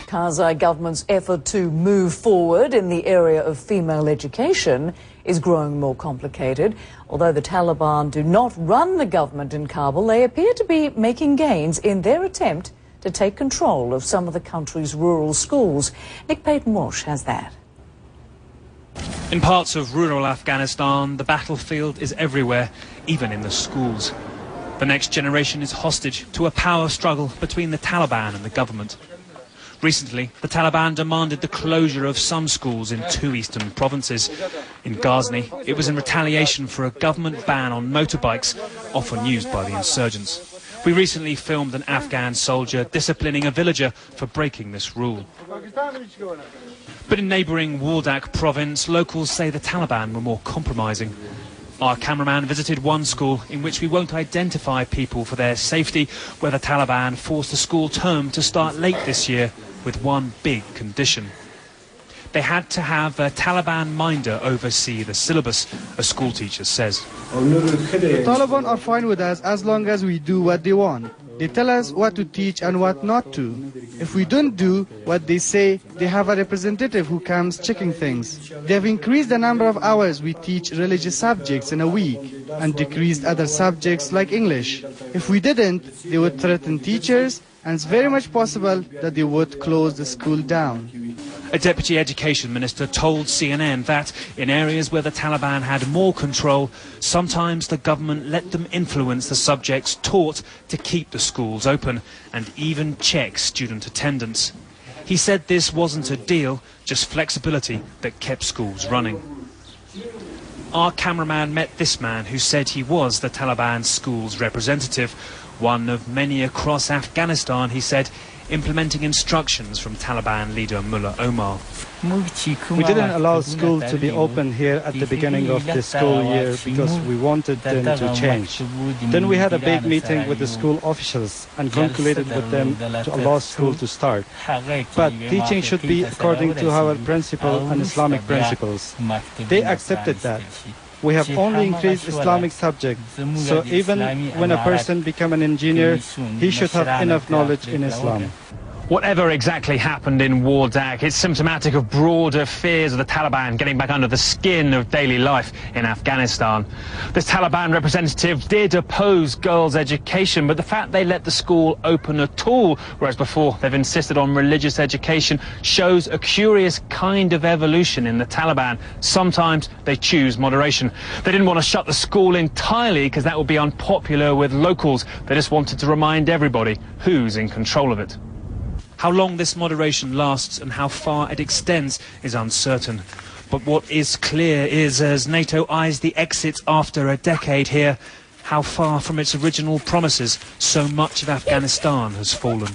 Karzai government's effort to move forward in the area of female education is growing more complicated. Although the Taliban do not run the government in Kabul, they appear to be making gains in their attempt to take control of some of the country's rural schools. Nick Payton-Walsh has that. In parts of rural Afghanistan, the battlefield is everywhere, even in the schools. The next generation is hostage to a power struggle between the Taliban and the government. Recently, the Taliban demanded the closure of some schools in 2 eastern provinces. In Ghazni, it was in retaliation for a government ban on motorbikes, often used by the insurgents. We recently filmed an Afghan soldier disciplining a villager for breaking this rule. But in neighbouring Wardak province, locals say the Taliban were more compromising. Our cameraman visited one school in which we won't identify people for their safety, where the Taliban forced the school term to start late this year with one big condition. They had to have a Taliban minder oversee the syllabus, a school teacher says. The Taliban are fine with us as long as we do what they want. They tell us what to teach and what not to. If we don't do what they say, they have a representative who comes checking things. They have increased the number of hours we teach religious subjects in a week and decreased other subjects like English. If we didn't, they would threaten teachers, and it's very much possible that they would close the school down. A deputy education minister told CNN that in areas where the Taliban had more control, sometimes the government let them influence the subjects taught to keep the schools open and even check student attendance. He said this wasn't a deal, just flexibility that kept schools running. Our cameraman met this man who said he was the Taliban school's representative, one of many across Afghanistan, he said, implementing instructions from Taliban leader Mullah Omar. We didn't allow school to be open here at the beginning of the school year because we wanted them to change. Then we had a big meeting with the school officials and concluded with them to allow school to start. But teaching should be according to our principle and Islamic principles. They accepted that. We have only increased Islamic subjects, so even when a person becomes an engineer, he should have enough knowledge in Islam. Whatever exactly happened in Wardak, it's symptomatic of broader fears of the Taliban getting back under the skin of daily life in Afghanistan. This Taliban representative did oppose girls' education, but the fact they let the school open at all, whereas before they've insisted on religious education, shows a curious kind of evolution in the Taliban. Sometimes they choose moderation. They didn't want to shut the school entirely because that would be unpopular with locals. They just wanted to remind everybody who's in control of it. How long this moderation lasts and how far it extends is uncertain. But what is clear is, as NATO eyes the exit after a decade here, how far from its original promises so much of Afghanistan has fallen.